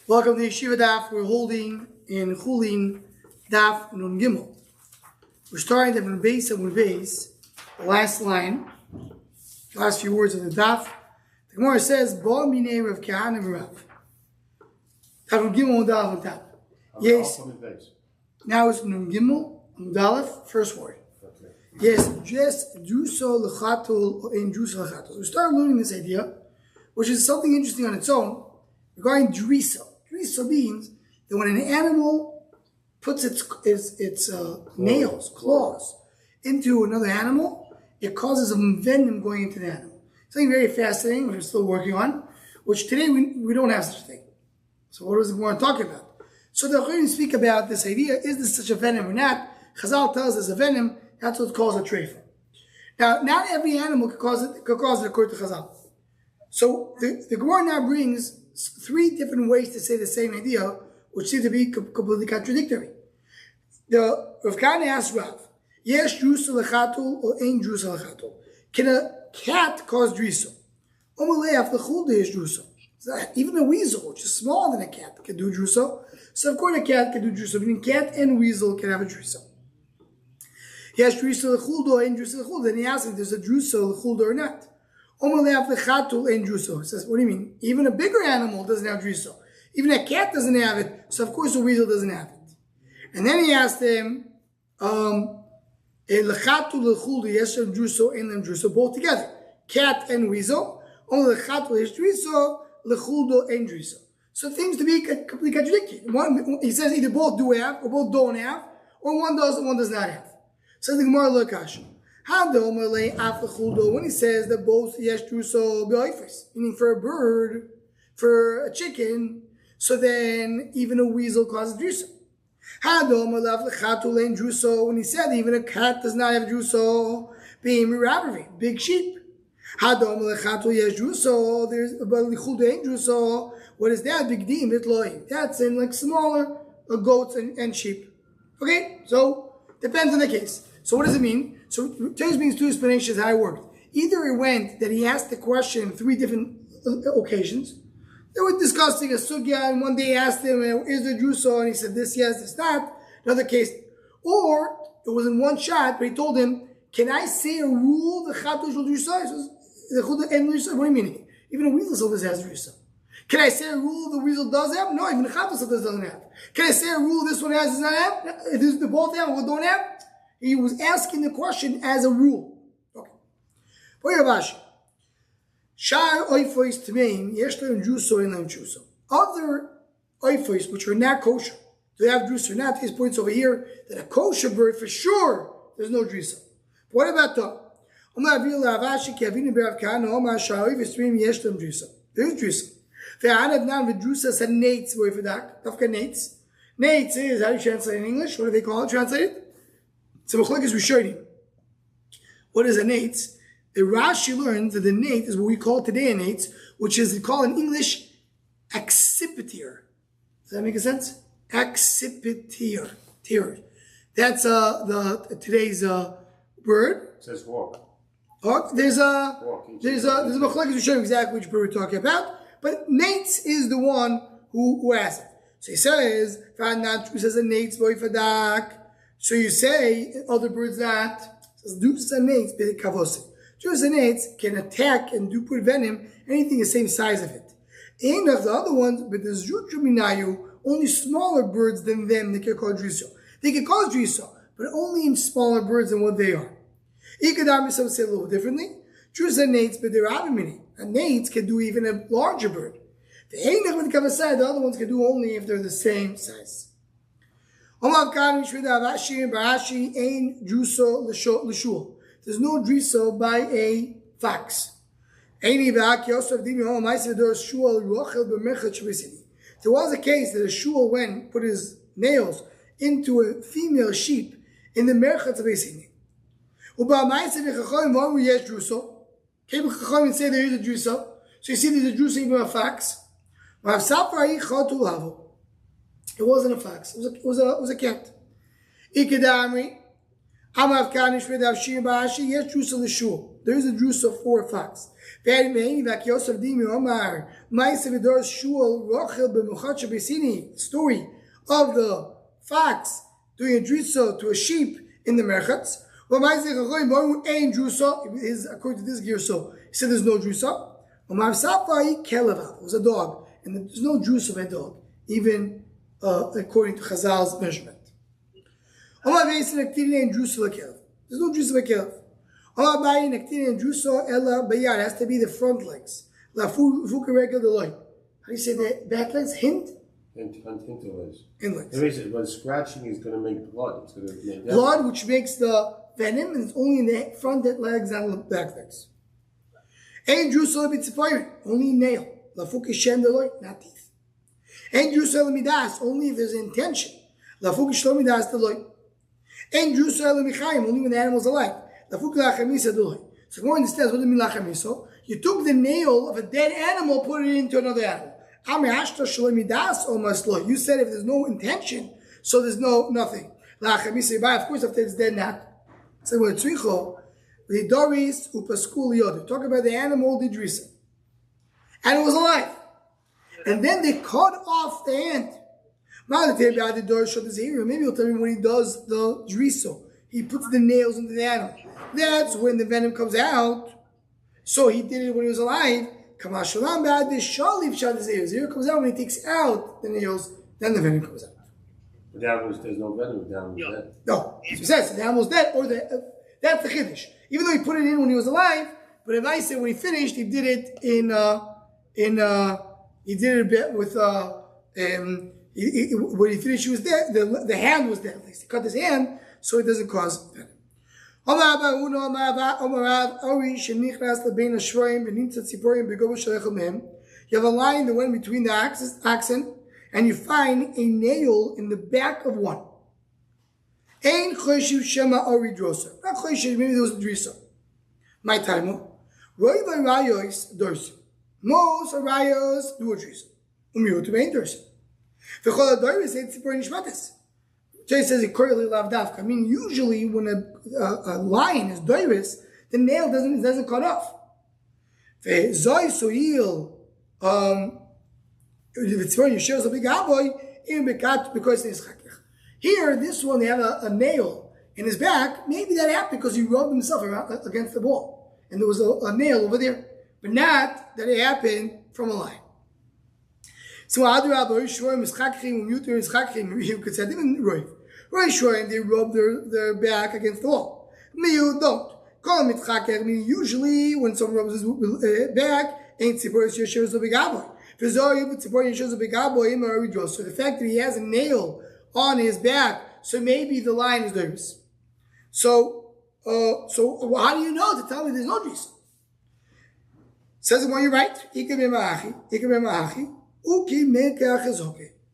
Welcome to the Yeshiva Daf. We're holding in Chulin Daf Nun Gimel. We're starting at Nun Beis and Nun Beis, the last line, the last few words of the Daf. The Gemara says, Ba minei Rav Kahana v'Rav. Daf Nun Gimel and Dalef on top. Yes. Now it's Nun Gimel and Dalef, first word. Yes, just druso lechatul or in druso lechatul. We start learning this idea, which is something interesting on its own, regarding driso. Driso means that when an animal puts its nails, claws, into another animal, it causes a venom going into the animal. Something very fascinating, which we're still working on, which today we don't have such a thing. So what is it we want to talk about? So the Chulin speak about this idea, is this such a venom or not? Chazal tells us a venom, that's what's called a treifa. Now, not every animal could cause it according to Chazal. So the Gemara now brings three different ways to say the same idea, which seem to be completely contradictory. The Rav Kahana asks Rav, Yesh drusa lechatul or ain drusa lechatul? Can a cat cause driso? Omaleaf lechulde is drusa. Even a weasel, which is smaller than a cat, can do druso. So of course a cat can do druso. Meaning cat and weasel can have a druso. Yesh drusa lechulde or ain drusa lechulde. Then he asks if there's a druso lechulde or not. It says, what do you mean? Even a bigger animal doesn't have driso. Even a cat doesn't have it, so of course a weasel doesn't have it. And then he asked him, both together. Cat and weasel. Only lechatul is driso, lechuldo and driso. So it seems to be completely contradictory. He says either both do have, or both don't have, or one does and one does not have. So the Gemara Lakash. When he says that both yesh druso be'oifes, meaning for a bird, for a chicken, so then even a weasel causes druso. When he said even a cat does not have druso, being mirabravi, big sheep. There's druso. What is that? Big dim itloim. That's in like smaller goats and sheep. Okay, so depends on the case. So what does it mean? So Tez means two explanations how it worked. Either it went that he asked the question in three different occasions. They were discussing a sugya, and one day he asked him, is there druso? And he said this yes, this not. Another case. Or it was in one shot, but he told him, can I say a rule the chatu shel druso? What do you mean? Even a weasel has druso. Can I say a rule the weasel does have? No, even the chatu doesn't have. Can I say a rule this one has, does not have? If the both have, what don't have? He was asking the question as a rule. Okay. Other oifos which are not kosher, do they have drusa or not? His points over here that a kosher bird for sure there's no drusa. What about the? There's drusa. Nates is, how do you translate in English? What do they call it? Translated? So Mechlekes Rishonim. What is a nates? The Rashi learns that the nate is what we call today a nates, which is called in English accipiter. Does that make sense? Accipiter. That's today's word. It says walk. Oh, there's a Mechlekes Rishonim exactly which bird we're talking about. But nates is the one who asked it. So he says, who says a nates boy fadak. So you say other birds that Drusa can attack and do put venom anything the same size of it. And of the other ones, but the Zutruminayu, only smaller birds than them they can call driso. They can call driso, but only in smaller birds than what they are. Ikadami some say a little differently. Drusa nates, but they're avimini. And nates can do even a larger bird. The other ones can do only if they're the same size. There's no driso by a fox. There was a case that a shul went, put his nails into a female sheep in the merchatz of Esini. Came Chacham and say there is a druso. So you see there's a druso even a fox. It wasn't a fox. It was a cat. Ikadamri. Amav Kanish with Avshir Bashi. Yes, Drusa Lishul. there is a drusa for a fox. Story of the fox doing a drusa to a sheep in the merchatz. According to this gear, so he said there's no drusa. It was a dog, and there's no drusa of a dog, even according to Chazal's measurement. There's no drusa of a kelev. It has to be the front legs. How do you say the back legs? Hint? Hint legs. In legs. When scratching is going to make blood. It's going to make blood, which makes the venom, and it's only in the front legs and the back legs. Only nail. Not teeth. Only if there's intention. Only when the animal's alive. So who understands what it means? You took the nail of a dead animal, put it into another animal. You said if there's no intention, so there's nothing. Of course, after it's dead, not. So when the Doris upaskul yodu. Talk about the animal did drisa, and it was alive, and then they cut off the hand. Maybe you'll tell me when he does the drisa, he puts the nails into the animal. That's when the venom comes out. So he did it when he was alive. Zero comes out when he takes out the nails, then the venom comes out. But there's no venom. The animal's dead. No, he says the animal's dead, or that's the chiddush. Even though he put it in when he was alive, but if I say when he finished, he did it he did it a bit with when he finished, he was dead. The hand was dead. At least he cut his hand, so it doesn't cause venom. You have a line that went between the oxen, and you find a nail in the back of one. Not maybe there was a drisa. My time. Most arayos do a drisa. Jay says it correlates lavdafka. I mean, usually when a lion is doiris, the nail doesn't cut off. Here, this one, they have a nail in his back. Maybe that happened because he rubbed himself against the wall, and there was a nail over there, but not that it happened from a lion. So you could say they rub their back against the wall. You don't. Usually when someone rubs his back, ain't tzipor yeshiva a big aboy. So the fact that he has a nail on his back, so maybe the lion is nervous. So how do you know to tell me there's no drisa? Says it when you're right.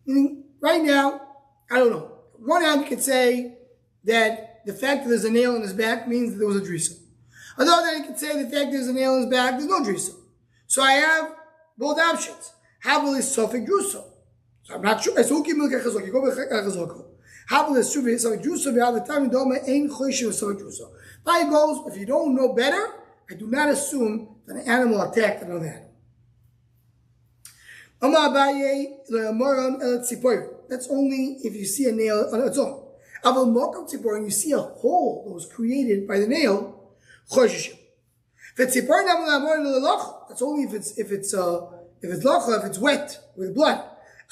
Meaning, right now, I don't know. One hand you could say that the fact that there's a nail in his back means that there was a drisa. On the other hand, you could say the fact that there's a nail in his back, there's no drisa. So I have both options. Havel is suffix drusa. So I'm not sure. So uki milk achazok. You go with achazok. Havel is suffix drusa. We have the time in doma ein choishiv suffix drusa. By goes, if you don't know better, I do not assume that an animal attacked another animal. That's only if you see a nail on its own. And you see a hole that was created by the nail. That's only if it's wet with blood.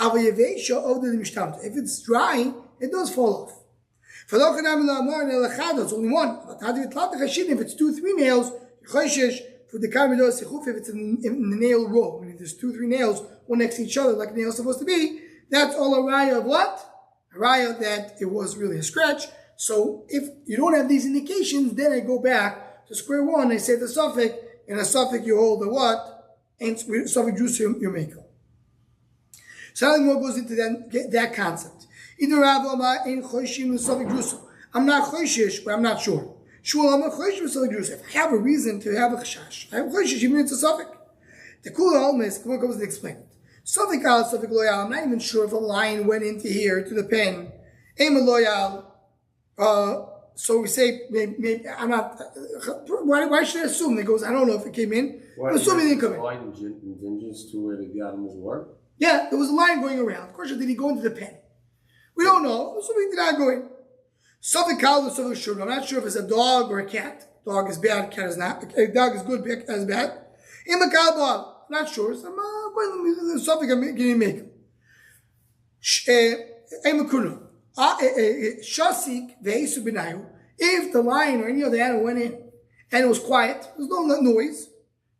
If it's dry, it does fall off. It's only one. If it's 2-3 nails, if it's in the nail row, I mean, there's 2-3 nails, one next to each other, like a nail is supposed to be, that's all a raya of what? A raya that it was really a scratch. So if you don't have these indications, then I go back to square one, I say the suffix, and a suffix you hold the what? And suffix juice you make. So nothing more goes into that concept. I'm not choishish, but I'm not sure. If I have a reason to have a chashash, I have a choishish, even if it's a suffix. The cool almost, come on, goes to explain it. Suffix al, suffix loyal. I'm not even sure if a line went into here to the pen. Aim loyal. So we say, maybe I'm not. Why should I assume? It goes, I don't know if it came in. I'm assuming it didn't come in. Line in Ginger's to where the animals were? Yeah, there was a line going around. Of course, did he go into the pen? We don't know. Assuming he did not go in. Something called something sure. I'm not sure if it's a dog or a cat. Dog is bad, cat is not. A dog is good, cat is bad. In the cowboy, not sure. So I'm something I'm going to make. Shasik ve'esu b'nayu. If the lion or any other animal went in and it was quiet, there was no noise,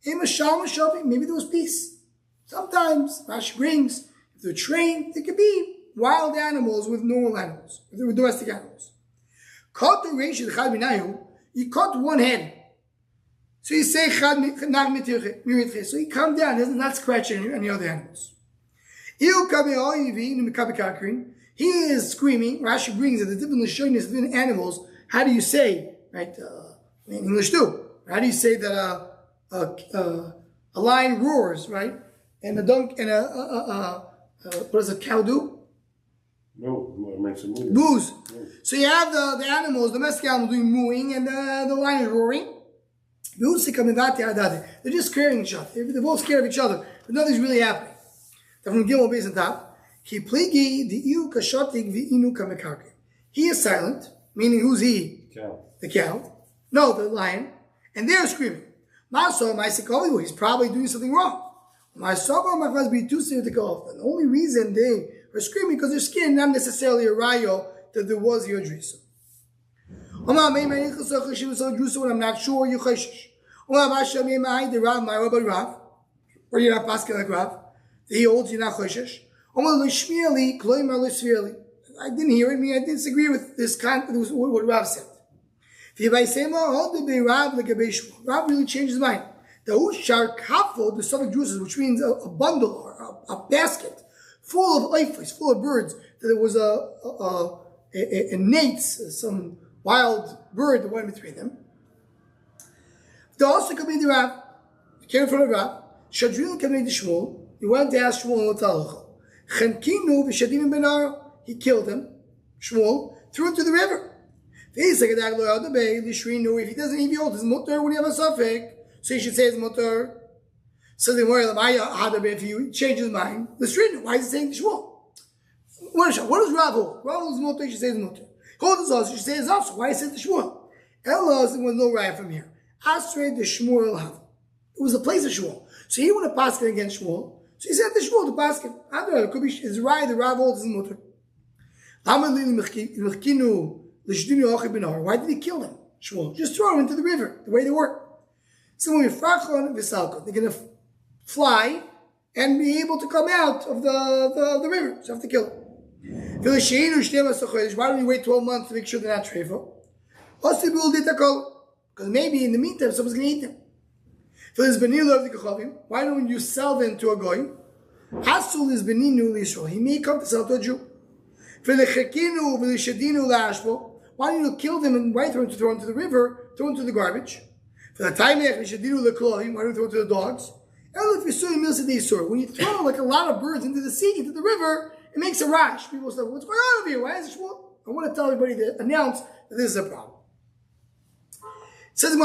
maybe there was peace. Sometimes Rashi brings, if they're trained, they could be wild animals with normal animals, with domestic animals. Caught the ratio the chad b'nayu, you caught one head. So you say chad miritche. So he calmed down, he doesn't not scratch any other animals. He is screaming. Rashi brings that the different lashonis of different animals. How do you say, right? In English too. How do you say that a lion roars, right? And a dunk and what does a cow do? No, it makes a move. Boos. So you have the animals, domestic animals doing mooing, and the lion is roaring. They're just scaring each other. They're both scared of each other, but nothing's really happening. From Gimel base on top. He is silent, meaning who's he? Cow. The cow. No, the lion. And they're screaming. He's probably doing something wrong. The only reason they are screaming because they're scared, not necessarily a rayo that there was your drisa. I'm not sure you cheshish. Or you're not pasking like Rav. He holds you not choshesh. I didn't hear it. I disagree with this with what Rav said. Rav really changed his mind. The suffix juices, which means a bundle or a basket full of eifos, full of birds. That there was a nates, some wild bird that went between them. There also could be the Rav. He came in front of Rav. Shadril came in the Shmuel. He went to ask Shmuel he killed him. Shmuel threw him to the river. If he doesn't even hold his mutter when he have a suffix, so he should say his mutter. So the more if he changes his mind, the street. Why is he saying Shmuel? What does Rav hold? Rav holds his mutter, he should say his mutter. Hold his also, he should say his also. Why is he saying Shmuel? Ella was no right from here. Asrei the Shmuel have. It was a place of Shmuel. So he would have passed against Shmuel. So he said the Shmuel to Paskin. It could be his right, the Rav holds his mutter. Why did he kill them? Shmuel. Just throw them into the river, the way they were. So when they're going to fly and be able to come out of the river. So you have to kill them. Why don't you wait 12 months to make sure they're not treifah? Because maybe in the meantime someone's going to eat them. Why don't you sell them to a goy? He may come to sell to a Jew. Why don't you kill them and throw them into the river, throw them into the garbage? Why don't you throw them to the dogs? When you throw like a lot of birds into the sea, into the river, it makes a rash. People say, what's going on over here? Why is it shmuel? I want to tell everybody to announce that this is a problem. It says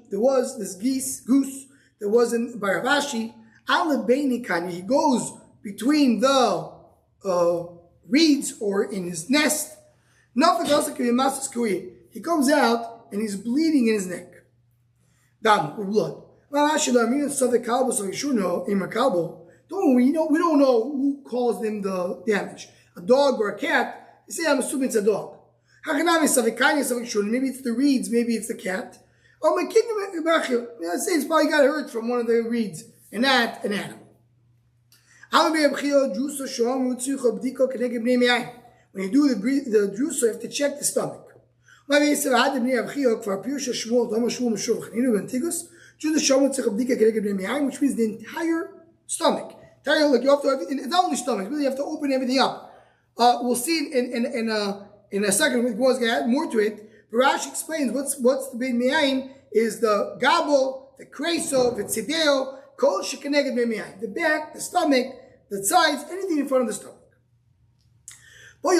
there was this goose that was in Baravashi. He goes between the reeds or in his nest. He comes out and he's bleeding in his neck. Dam with blood. We don't know who caused him the damage. A dog or a cat. You say, I'm assuming it's a dog. Maybe it's the reeds, maybe it's the cat. Oh, my kid, I say it's probably got hurt from one of the reeds, and not an animal. When you do the drusa, you have to check the stomach. Which means the entire stomach. Like you have to, it's not only stomach, really you have to open everything up. We'll see in a second, we're going to add more to it. Rashi explains what's the big me'ayin is the gabel, the kreso, the tzideo, kol shekeneged me'ayin. The back, the stomach, the sides, anything in front of the stomach. Is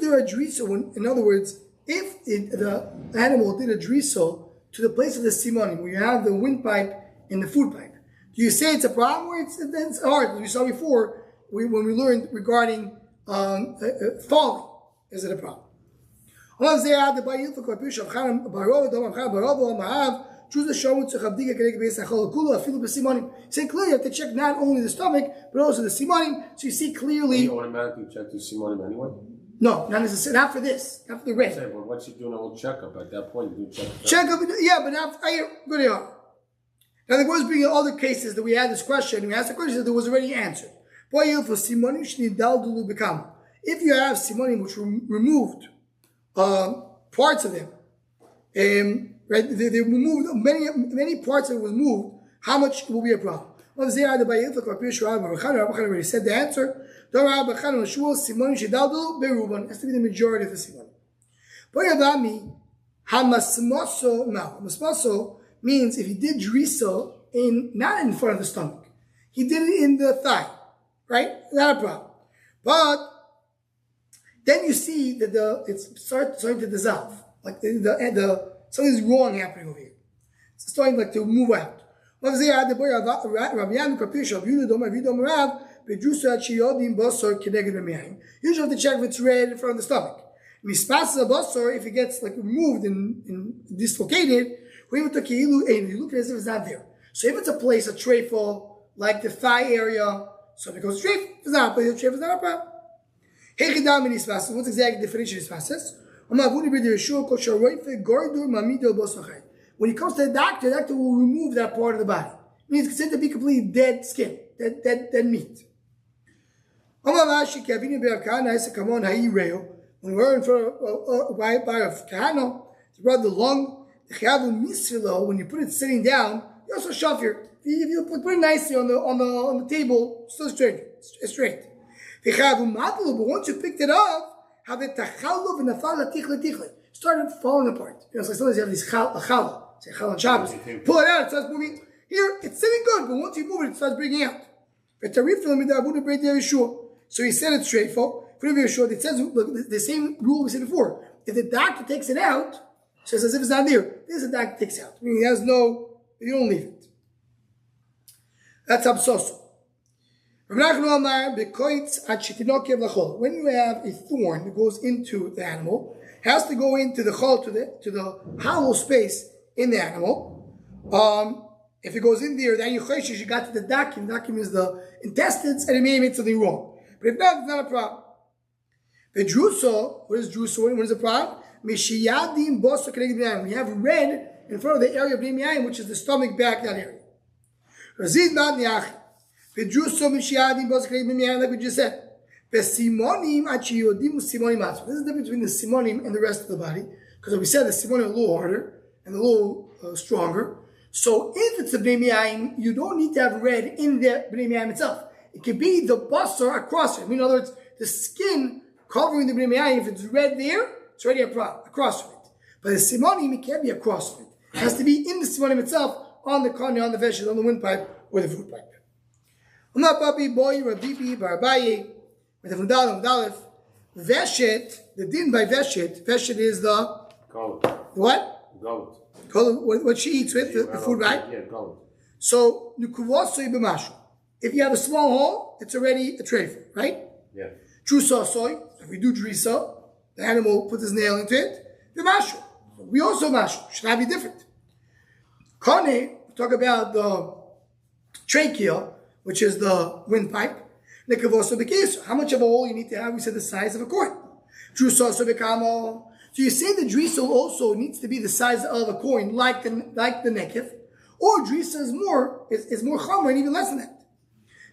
there a driso? In other words, if the animal did a driso to the place of the simonim, where you have the windpipe and the food pipe, do you say it's a problem or it's hard? As we saw before, when we learned regarding falling, is it a problem? Say clearly you have to check not only the stomach, but also the simonim, so you see clearly. You automatically check the simonim anyway? No, not necessarily. Not for this. Not for the red. Well, once you're doing a whole checkup, at that point you do check. Checkup, yeah, but not. Good they are. Now there was being other cases that we had this question. We asked the question that there was already answered. If you have simonim which removed parts of them, right? They removed many parts of it was moved. How much will be a problem? Already said the answer. It has to be the majority of the simonim. Hamasmaso means if he did driso not in front of the stomach, he did it in the thigh, right? Not a problem. But then you see that it's starting to dissolve, like something's wrong happening over here. It's starting like to move out. Usually you have to check if it's red in front of the stomach. If it gets like removed and dislocated, you look at it as if it's not there. So if it's a place, a treifel, like the thigh area, so if it goes treif, it's not a place, treif is not a problem. What's exactly the definition of ispasis? When he comes to the doctor will remove that part of the body. It means it's considered to be completely dead skin, dead meat. When we're in front of a kahana, to rub the lung, when you put it sitting down, you also shove here. If you put it nicely on the table, still straight. But once you picked it up, it started falling apart. So sometimes you have this challah. Say challah on Shabbos. Pull it out, it starts moving. Here, it's sitting good, but once you move it, it starts breaking out. So he said it straightforward. It says the same rule we said before. If the doctor takes it out, says as if it's not there. This the doctor takes it out. Meaning he has you don't leave it. That's absoso. When you have a thorn that goes into the animal, it has to go into the chol, to the hollow space in the animal. If it goes in there, then you got to the dakim. Dakim is the intestines, and it may have made something wrong. But if not, it's not a problem. The druso, what is druso? What is the problem? We have red in front of the area of Bnei which is the stomach back, that area. This is the difference between the simonim and the rest of the body. Because we said the simonim are a little harder and a little stronger. So if it's a Bnei you don't need to have red in the Bnei itself. It could be the basar across it. In other words, the skin covering the Bnei if it's red there, it's already across from it. But the simonim, it can't be across from it. It has to be in the simonim itself, on the kone, on the veshet, on the windpipe, or the food pipe. Veshet, the din by veshet is the goat. What? Goat. What she eats with, the food, right? Yeah, goat. So, if you have a small hole, it's already a treif, right? Yeah. Drusa soy, if we do drisa, the animal puts his nail into it, the mashu. We also mashu. Should not be different. Kone, talk about the trachea, which is the windpipe. How much of a hole you need to have? We said the size of a coin. Drusa bekamo. So you say the drisa also needs to be the size of a coin, like the nekif, or drisa is more chomer and even less than that.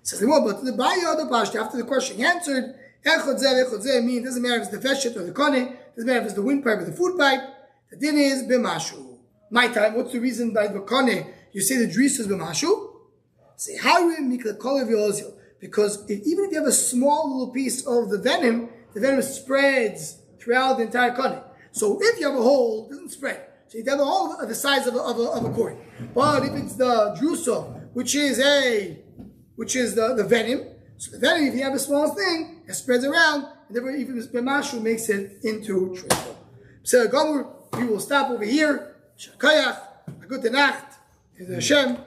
Says but the baya the pashta after the question answered, echod means doesn't matter if it's the veshet or the kone, doesn't matter if it's the windpipe or the food pipe. The din is b'mashu. My time. What's the reason by the kone you say the drisa is b'mashu? Say harim mikla kol v'yozil, because even if you have a small little piece of the venom spreads throughout the entire kone. So if you have a hole, it doesn't spread. So you have a hole the size of a coin. But if it's the druso, which is the venom, So then if you have a small thing, it spreads around, and therefore even B'mashu makes it into triple. So Gomer, we will stop over here. Shakayach, a good nacht, Hashem.